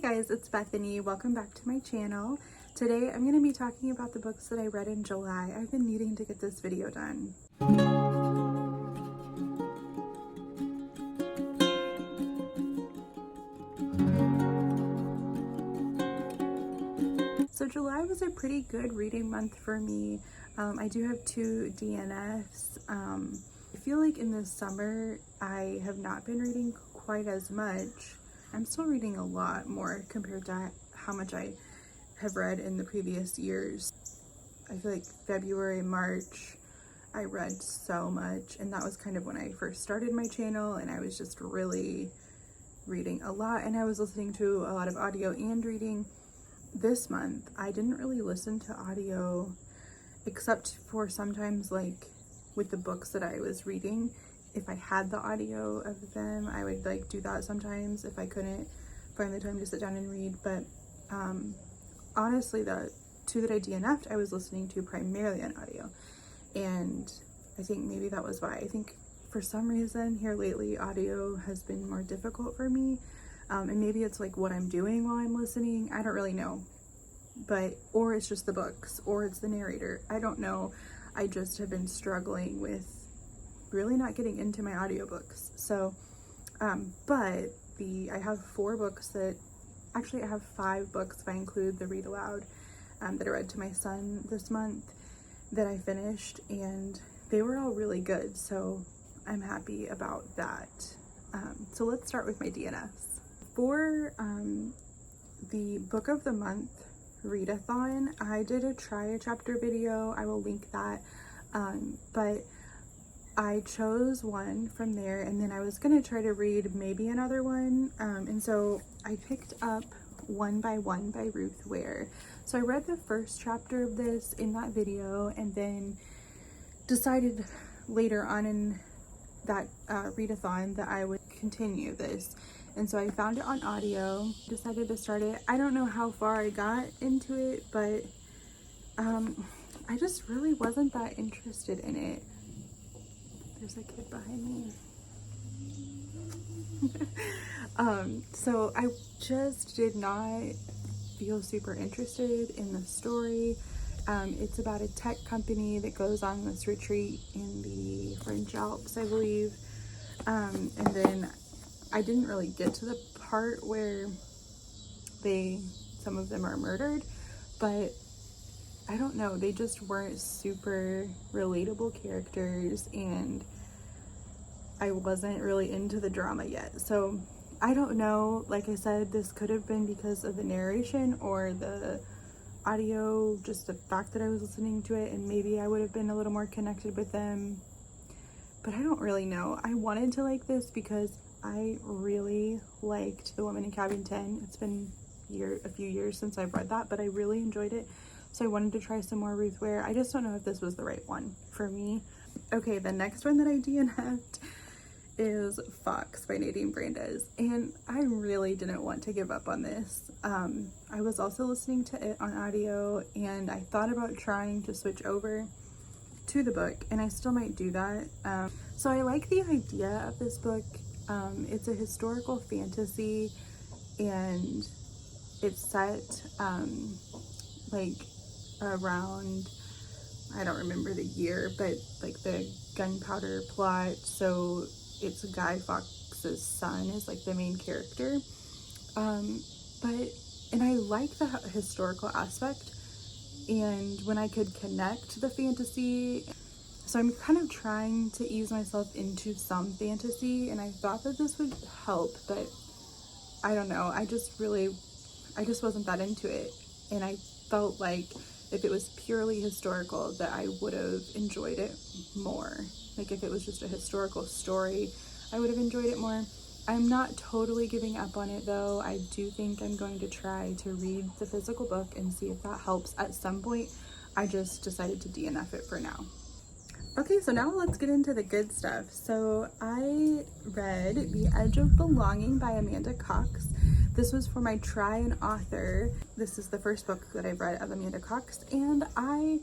Hey guys, it's Bethany. Welcome back to my channel. Today I'm going to be talking about the books that I read in July. I've been needing to get this video done. So July was a pretty good reading month for me. I do have 2 DNFs. I feel like in the summer I have not been reading quite as much. I'm still reading a lot more compared to how much I have read in the previous years. I feel like February, March, I read so much, and that was kind of when I first started my channel, and I was just really reading a lot, and I was listening to a lot of audio and reading. This month, I didn't really listen to audio except for sometimes like with the books that I was reading. If I had the audio of them, I would like do that sometimes if I couldn't find the time to sit down and read. But honestly, the 2 that I DNF'd, I was listening to primarily on audio. And I think maybe that was why. I think for some reason here lately, audio has been more difficult for me. And maybe it's like what I'm doing while I'm listening. I don't really know. Or it's just the books, or it's the narrator. I don't know. I just have been struggling with really not getting into my audiobooks. So, I have 4 books I have 5 books if I include the read aloud that I read to my son this month that I finished, and they were all really good. So I'm happy about that. So let's start with my DNFs. For the book of the month readathon, I did a try a chapter video. I will link that. But I chose one from there, and then I was gonna try to read maybe another one. And so I picked up One by One by Ruth Ware. So I read the first chapter of this in that video, and then decided later on in that readathon that I would continue this. And so I found it on audio, decided to start it. I don't know how far I got into it, but I just really wasn't that interested in it. There's a kid behind me. So I just did not feel super interested in the story. It's about a tech company that goes on this retreat in the French Alps, I believe. And then I didn't really get to the part where some of them are murdered, but I don't know, they just weren't super relatable characters, and I wasn't really into the drama yet. So I don't know, like I said, this could have been because of the narration or the audio, just the fact that I was listening to it, and maybe I would have been a little more connected with them, but I don't really know. I wanted to like this because I really liked The Woman in Cabin 10. It's been a few years since I've read that, but I really enjoyed it. So I wanted to try some more Ruth Ware. I just don't know if this was the right one for me. Okay, the next one that I DNF'd is Fox by Nadine Brandes. And I really didn't want to give up on this. I was also listening to it on audio, and I thought about trying to switch over to the book, and I still might do that. So I like the idea of this book. It's a historical fantasy, and it's set like around, I don't remember the year, but like the gunpowder plot. So it's Guy Fawkes's son is like the main character. And I like the historical aspect, and when I could connect the fantasy. So I'm kind of trying to ease myself into some fantasy, and I thought that this would help, but I don't know. I just wasn't that into it. And I felt like if it was purely historical, that I would have enjoyed it more. Like if it was just a historical story, I would have enjoyed it more. I'm not totally giving up on it though. I do think I'm going to try to read the physical book and see if that helps at some point. I just decided to DNF it for now. Okay, so now let's get into the good stuff. So I read The Edge of Belonging by Amanda Cox. This was for my try an author. This is the first book that I've read of Amanda Cox, and I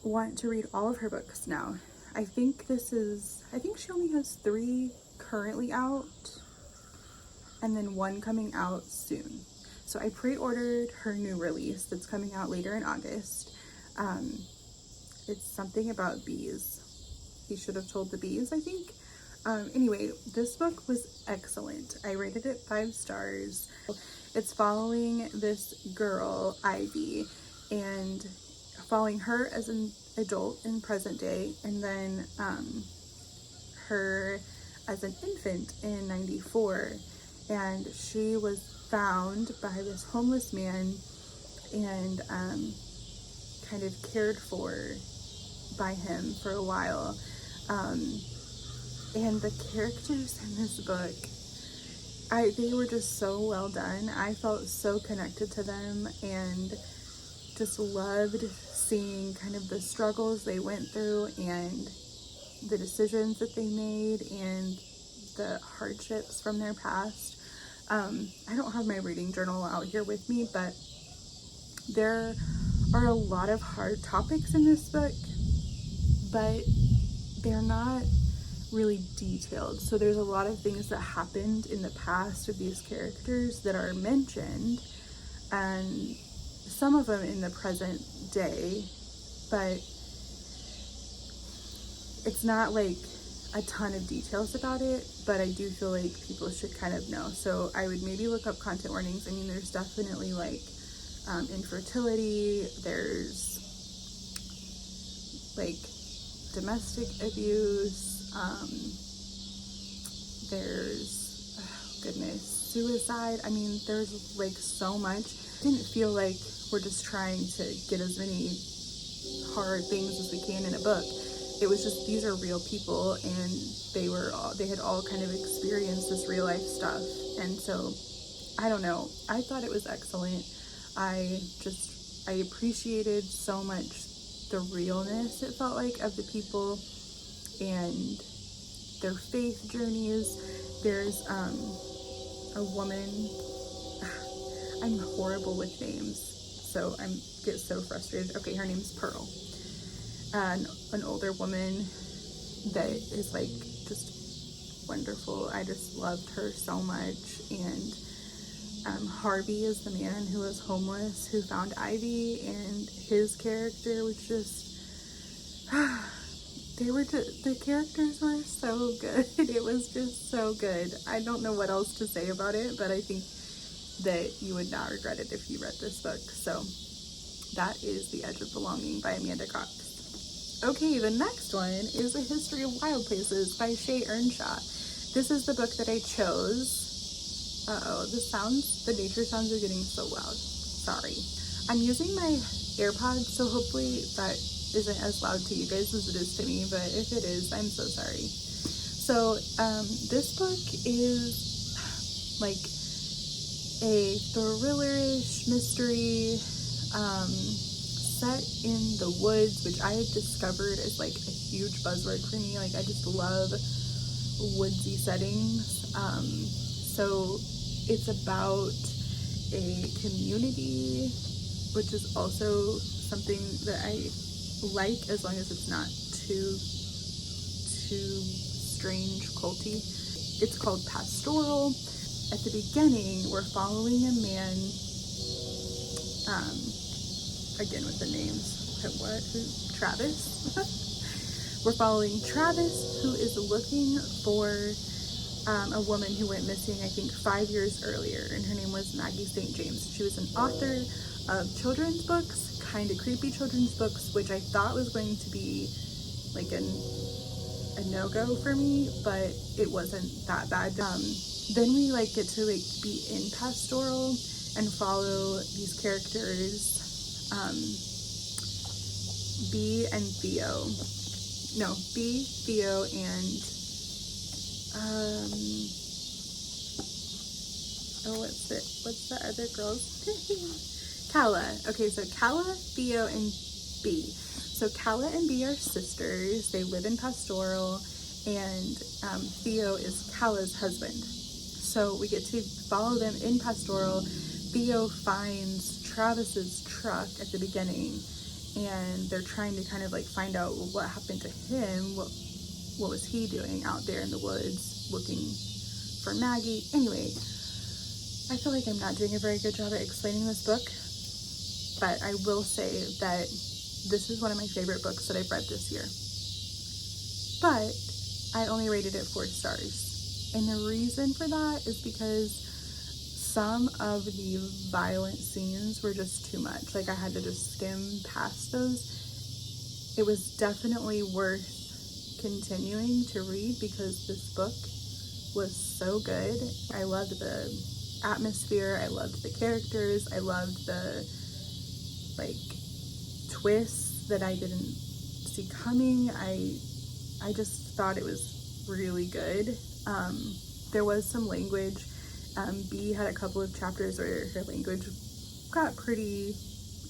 want to read all of her books now. I think she only has 3 currently out. and then one coming out soon. So I pre-ordered her new release that's coming out later in August. It's something about bees. He should have told the bees, I think. Anyway, this book was excellent. I rated it 5 stars. It's following this girl, Ivy, and following her as an adult in present day, and then her as an infant in 94. And she was found by this homeless man and kind of cared for by him for a while. And the characters in this book, they were just so well done. I felt so connected to them and just loved seeing kind of the struggles they went through and the decisions that they made and the hardships from their past. I don't have my reading journal out here with me, but there are a lot of hard topics in this book, but they're not really detailed. So there's a lot of things that happened in the past of these characters that are mentioned, and some of them in the present day, but it's not like a ton of details about it, but I do feel like people should kind of know. So I would maybe look up content warnings. I mean, there's definitely like infertility, there's like domestic abuse, there's, oh goodness, suicide. I mean, there's like so much. I didn't feel like we're just trying to get as many hard things as we can in a book. It was just, these are real people, and they had all kind of experienced this real life stuff. And so, I don't know, I thought it was excellent. I appreciated so much the realness, it felt like, of the people and their faith journeys. There's a woman, I'm horrible with names, so I get so frustrated. Okay, her name's Pearl. An older woman that is like just wonderful. I just loved her so much. And Harvey is the man who was homeless, who found Ivy, and his character was just the characters were so good. It was just so good. I don't know what else to say about it, but I think that you would not regret it if you read this book. So that is The Edge of Belonging by Amanda Cox. Okay, the next one is A History of Wild Places by Shay Earnshaw. This is the book that I chose. Uh-oh, the nature sounds are getting so loud. Sorry. I'm using my AirPods, so hopefully that isn't as loud to you guys as it is to me, but if it is, I'm so sorry. So, this book is like a thriller-ish mystery, set in the woods, which I had discovered is like a huge buzzword for me. Like, I just love woodsy settings. So it's about a community, which is also something that I like, as long as it's not too strange, culty. It's called Pastoral. At the beginning, we're following a man, again with the names, Travis. We're following Travis, who is looking for a woman who went missing, I think 5 years earlier, and her name was Maggie St. James. She was an author of children's books, kind of creepy children's books, which I thought was going to be like a no-go for me, but it wasn't that bad. Then we like get to like be in Pastoral and follow these characters, B, Theo, and what's the other girl's Calla. Okay, so Calla, Theo, and B. So Calla and B are sisters. They live in Pastoral, and Theo is Calla's husband. So we get to follow them in Pastoral. Theo finds Travis's truck at the beginning, and they're trying to kind of like find out what happened to him. What was he doing out there in the woods looking for Maggie? Anyway, I feel like I'm not doing a very good job at explaining this book, but I will say that this is one of my favorite books that I've read this year. But I only rated it 4 stars. And the reason for that is because some of the violent scenes were just too much. Like, I had to just skim past those. It was definitely worth continuing to read because this book was so good. I loved the atmosphere, I loved the characters, I loved the like twists that I didn't see coming. I just thought it was really good. There was some language. B had a couple of chapters where her language got pretty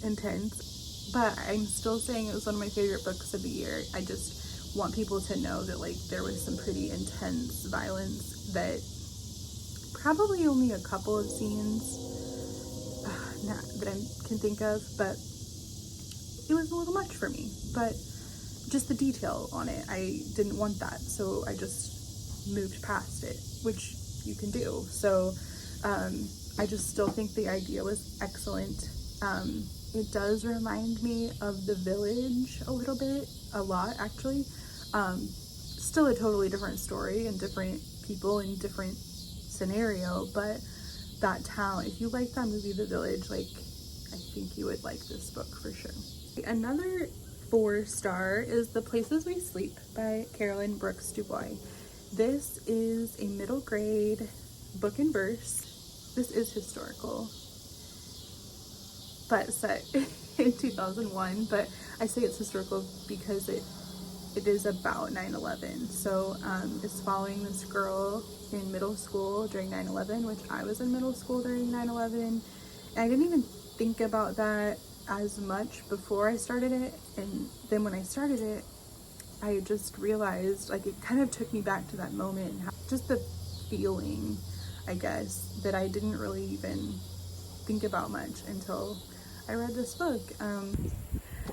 intense, but I'm still saying it was one of my favorite books of the year. I just want people to know that like there was some pretty intense violence, that probably only a couple of scenes that I can think of, but it was a little much for me. But just the detail on it, I didn't want that, so I just moved past it, which you can do. So I just still think the idea was excellent. It does remind me of The Village a little bit, a lot actually. Still a totally different story and different people and different scenario, but that town, if you like that movie The Village, like, I think you would like this book for sure. Another 4-star is The Places We Sleep by Carolyn Brooks DuBois. This is a middle grade book in verse. This is historical, but set in 2001, but I say it's historical because it is about 9/11. So it's following this girl in middle school during 9/11, which I was in middle school during 9/11, and I didn't even think about that as much before I started it, and then when I started it, I just realized, like, it kind of took me back to that moment, and just the feeling, I guess, that I didn't really even think about much until I read this book.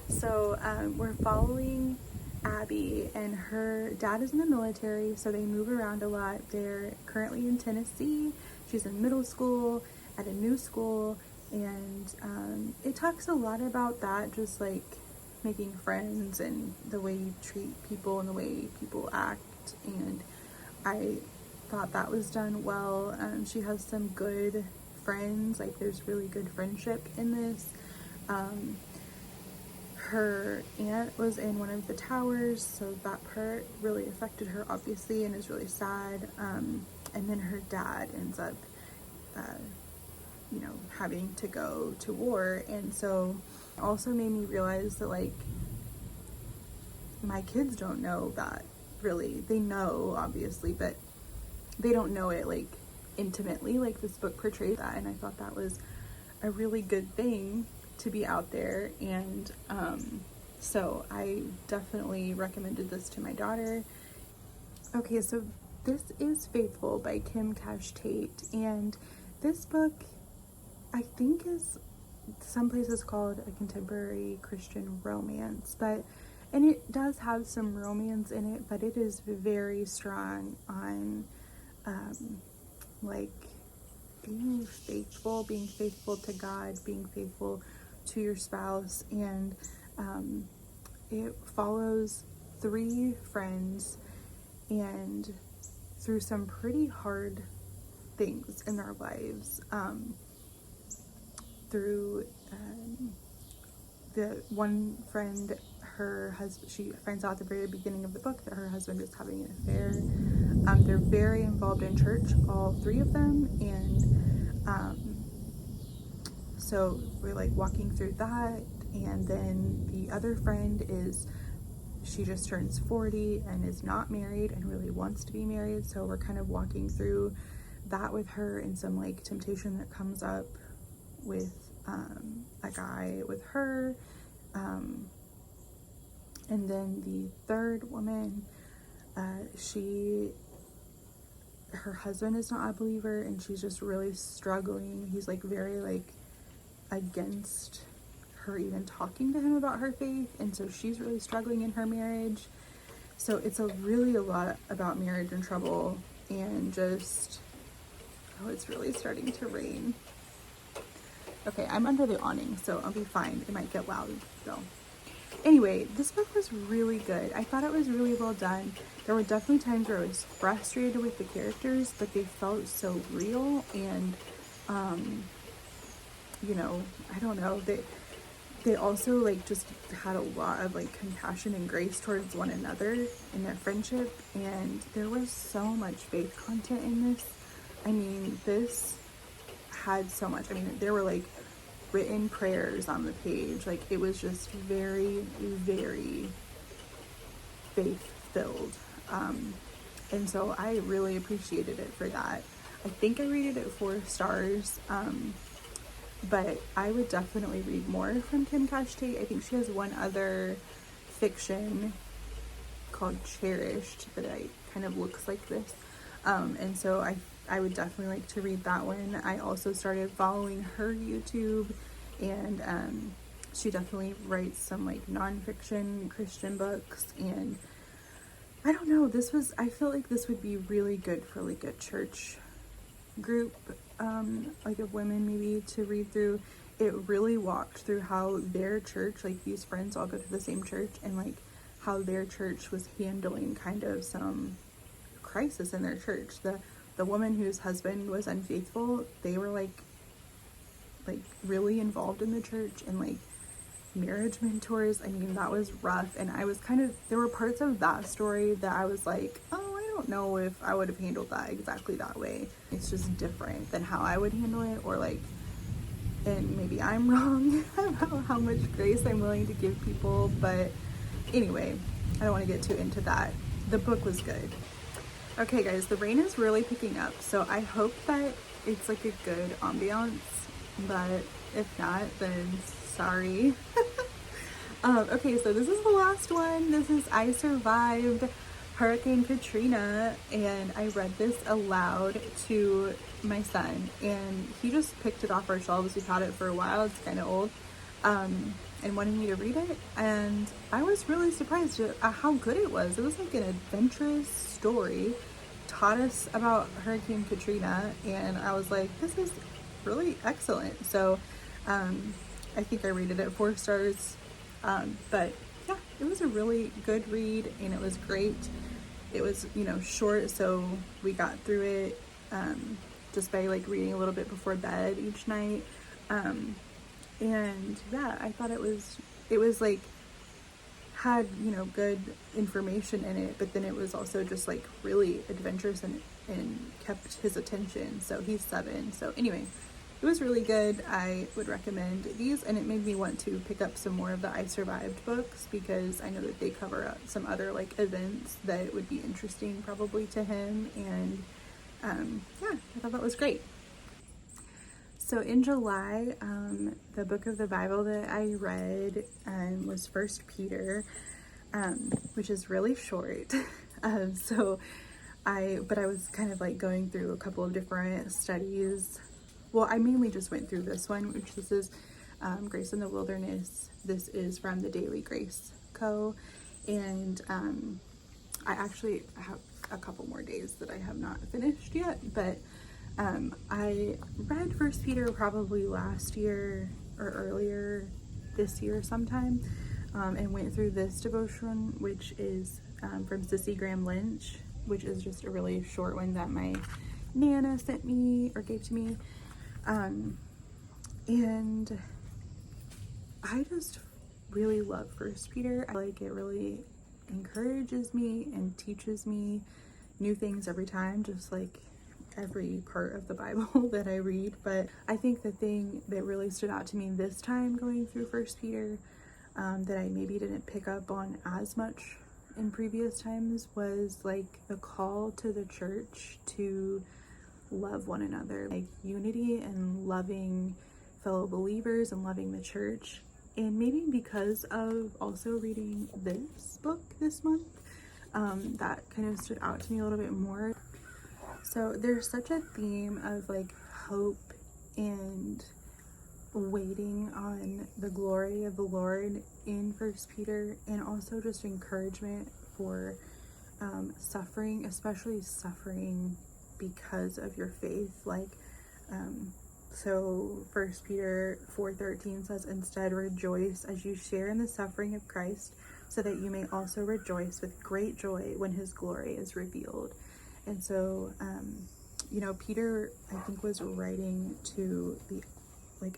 So we're following Abby, and her dad is in the military, so they move around a lot. They're currently in Tennessee. She's in middle school at a new school, and it talks a lot about that, just like making friends and the way you treat people and the way people act, and I thought that was done well. She has some good friends, like there's really good friendship in this. Her aunt was in one of the towers, so that part really affected her, obviously, and is really sad. And then her dad ends up, having to go to war, and so also made me realize that, like, my kids don't know that, really. They know, obviously, but they don't know it, like, intimately, like this book portrays that, and I thought that was a really good thing to be out there, and so I definitely recommended this to my daughter. Okay, so this is Faithful by Kim Cash Tate, and this book, I think, is some places called a contemporary Christian romance, and it does have some romance in it, but it is very strong on like being faithful to God, being faithful to your spouse, and it follows 3 friends and through some pretty hard things in their lives. Through the one friend, her husband, she finds out at the very beginning of the book that her husband is having an affair. They're very involved in church, all 3 of them, and so we're like walking through that. And then the other friend she just turns 40 and is not married and really wants to be married, so we're kind of walking through that with her, and some like temptation that comes up with a guy with her. And then the third woman, her husband is not a believer, and she's just really struggling. He's like very like against her even talking to him about her faith, and so she's really struggling in her marriage. So it's really a lot about marriage and trouble, and just Oh, it's really starting to rain. Okay, I'm under the awning, so I'll be fine. It might get loud though. Anyway, this book was really good. I thought it was really well done. There were definitely times where I was frustrated with the characters, but they felt so real, and you know, I don't know, they also like just had a lot of like compassion and grace towards one another in their friendship, and there was so much faith content in this. I mean, this had so much. I mean, there were like written prayers on the page. Like, it was just very, very faith filled. And so I really appreciated it for that. I think I rated it 4 stars. But I would definitely read more from Kim Cash-Tate. I think she has one other fiction called Cherished that kind of looks like this. And so I would definitely like to read that one. I also started following her YouTube, and she definitely writes some like nonfiction Christian books, and I don't know, I feel like this would be really good for like a church group, like of women maybe, to read through. It really walked through how their church, like these friends all go to the same church, and like how their church was handling kind of some crisis in their church. The woman whose husband was unfaithful, they were like really involved in the church, and like marriage mentors. I mean, that was rough, and I was there were parts of that story that I was like, oh, I don't know if I would have handled that exactly that way. It's just different than how I would handle it, or like, and maybe I'm wrong about how much grace I'm willing to give people. But anyway, I don't want to get too into that. The book was good. Okay guys, the rain is really picking up, so I hope that it's like a good ambiance, but if not, then sorry. Okay, so this is the last one. This is I Survived Hurricane Katrina, and I read this aloud to my son, and he just picked it off our shelves. We've had it for a while, it's kind of old, and wanted me to read it, and I was really surprised at how good it was. It was like an adventurous story, taught us about Hurricane Katrina, and I was like, this is really excellent. So I think I rated it 4 stars, but yeah, it was a really good read, and it was great. It was, you know, short, so we got through it just by like reading a little bit before bed each night, and yeah, I thought it was like, had, you know, good information in it, but then it was also just like really adventurous, and kept his attention. So he's 7. So anyway, it was really good. I would recommend these, and it made me want to pick up some more of the I Survived books, because I know that they cover some other like events that would be interesting probably to him, and yeah, I thought that was great. So in July, the book of the Bible that I read was First Peter, which is really short. But I was kind of like going through a couple of different studies. Well, I mainly just went through this one, which this is Grace in the Wilderness. This is from the Daily Grace Co. And I actually have a couple more days that I have not finished yet, but I read First Peter probably last year or earlier this year sometime, and went through this devotion, which is from Sissy Graham Lynch, which is just a really short one that my Nana sent me or gave to me, and I just really love First Peter. I like it really encourages me and teaches me new things every time, just like every part of the Bible that I read. But I think the thing that really stood out to me this time going through First Peter, that I maybe didn't pick up on as much in previous times, was like the call to the church to love one another, like unity and loving fellow believers and loving the church. And maybe because of also reading this book this month, that kind of stood out to me a little bit more. So there's such a theme of like hope and waiting on the glory of the Lord in First Peter, and also just encouragement for suffering, especially suffering because of your faith. Like, so 1 Peter 4:13 says, instead rejoice as you share in the suffering of Christ, so that you may also rejoice with great joy when his glory is revealed. And so, you know, Peter, I think, was writing to the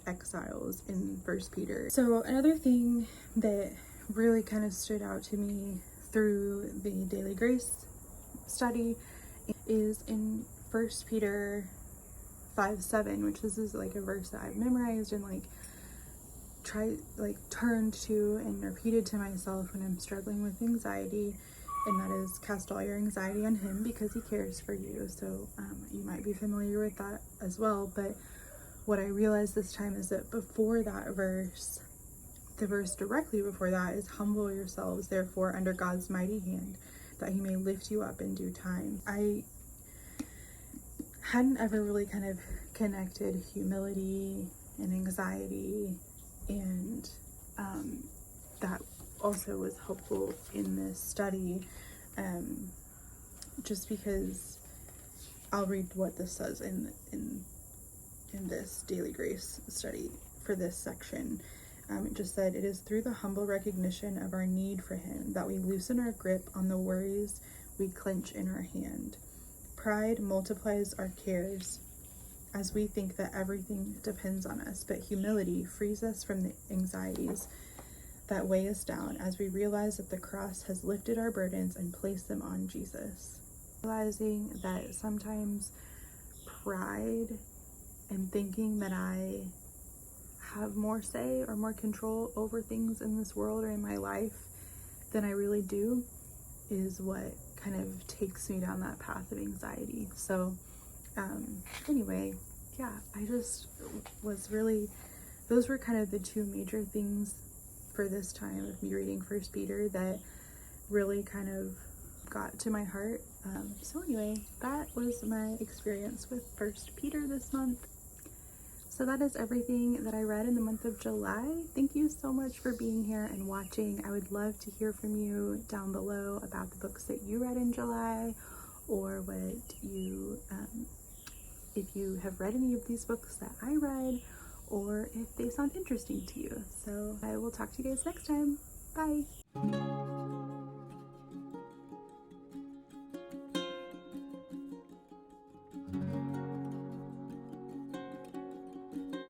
exiles in 1 Peter. So another thing that really kind of stood out to me through the Daily Grace study is in 1 Peter 5:7, which this is like a verse that I've memorized and turned to and repeated to myself when I'm struggling with anxiety, and that is, cast all your anxiety on him because he cares for you. So you might be familiar with that as well, but what I realized this time is that before that verse, the verse directly before that is, humble yourselves therefore under God's mighty hand, that he may lift you up in due time. I hadn't ever really kind of connected humility and anxiety, and that also was helpful in this study, just because I'll read what this says in this Daily Grace study for this section. It just said, it is through the humble recognition of our need for him that we loosen our grip on the worries we clench in our hand. Pride multiplies our cares as we think that everything depends on us, but humility frees us from the anxieties that weigh us down as we realize that the cross has lifted our burdens and placed them on Jesus. Realizing that sometimes pride and thinking that I have more say or more control over things in this world or in my life than I really do is what kind of takes me down that path of anxiety. So anyway, yeah, I just was really, those were kind of the two major things for this time of me reading 1 Peter that really kind of got to my heart. So anyway, that was my experience with 1 Peter this month. So that is everything that I read in the month of July. Thank you so much for being here and watching. I would love to hear from you down below about the books that you read in July, or what you, if you have read any of these books that I read, or if they sound interesting to you. So I will talk to you guys next time. Bye.